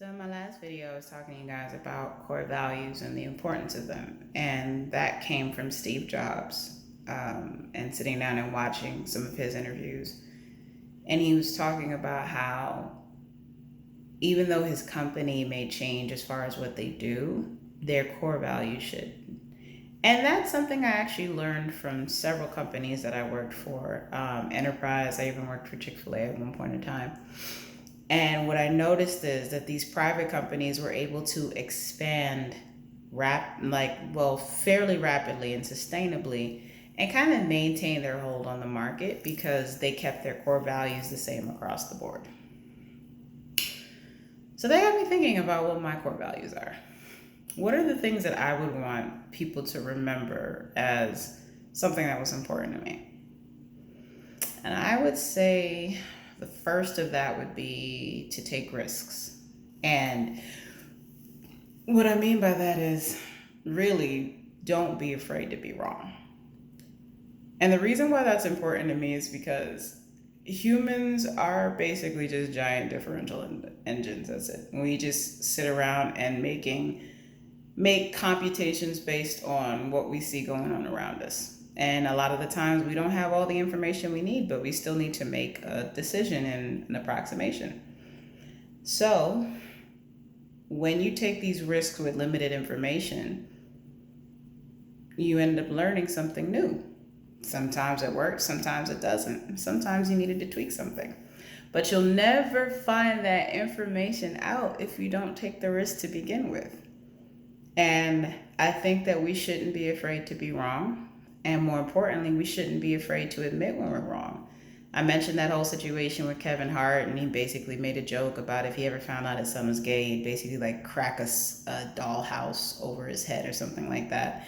So in my last video, I was talking to you guys about core values and the importance of them. And that came from Steve Jobs, and sitting down and watching some of his interviews. And he was talking about how even though his company may change as far as what they do, their core values should. And that's something I actually learned from several companies that I worked for. Enterprise, I even worked for Chick-fil-A at one point in time. And what I noticed is that these private companies were able to expand fairly rapidly and sustainably and kind of maintain their hold on the market because they kept their core values the same across the board. So that got me thinking about what my core values are. What are the things that I would want people to remember as something that was important to me? And I would say the first of that would be to take risks. And what I mean by that is really don't be afraid to be wrong. And the reason why that's important to me is because humans are basically just giant differential engines. That's it. We just sit around and make computations based on what we see going on around us. And a lot of the times we don't have all the information we need, but we still need to make a decision and an approximation. So when you take these risks with limited information, you end up learning something new. Sometimes it works, sometimes it doesn't. Sometimes you needed to tweak something. But you'll never find that information out if you don't take the risk to begin with. And I think that we shouldn't be afraid to be wrong. And more importantly, we shouldn't be afraid to admit when we're wrong. I mentioned that whole situation with Kevin Hart, and he basically made a joke about if he ever found out his son was gay, he'd basically like crack a dollhouse over his head or something like that.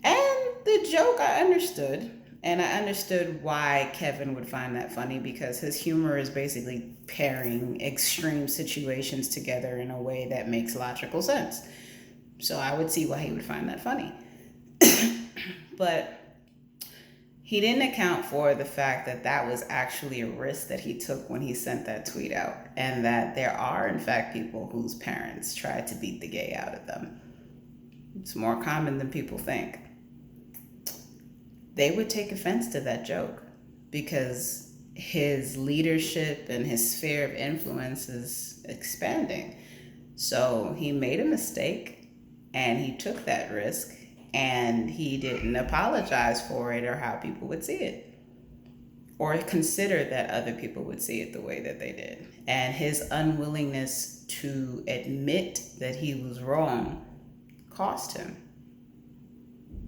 And the joke I understood. And I understood why Kevin would find that funny, because his humor is basically pairing extreme situations together in a way that makes logical sense. So I would see why he would find that funny. But he didn't account for the fact that that was actually a risk that he took when he sent that tweet out, and that there are, in fact, people whose parents tried to beat the gay out of them. It's more common than people think. They would take offense to that joke because his leadership and his sphere of influence is expanding. So he made a mistake and he took that risk, and he didn't apologize for it or how people would see it, or consider that other people would see it the way that they did. And his unwillingness to admit that he was wrong cost him.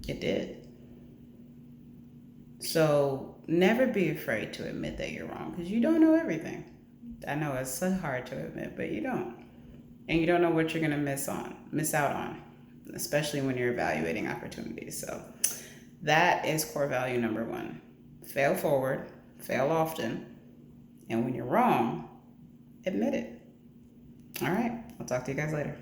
It did. So never be afraid to admit that you're wrong, because you don't know everything. I know it's so hard to admit, but you don't. And you don't know what you're going to miss out on, especially when you're evaluating opportunities. So that is core value number one. Fail forward, fail often, and when you're wrong, admit it. All right, I'll talk to you guys later.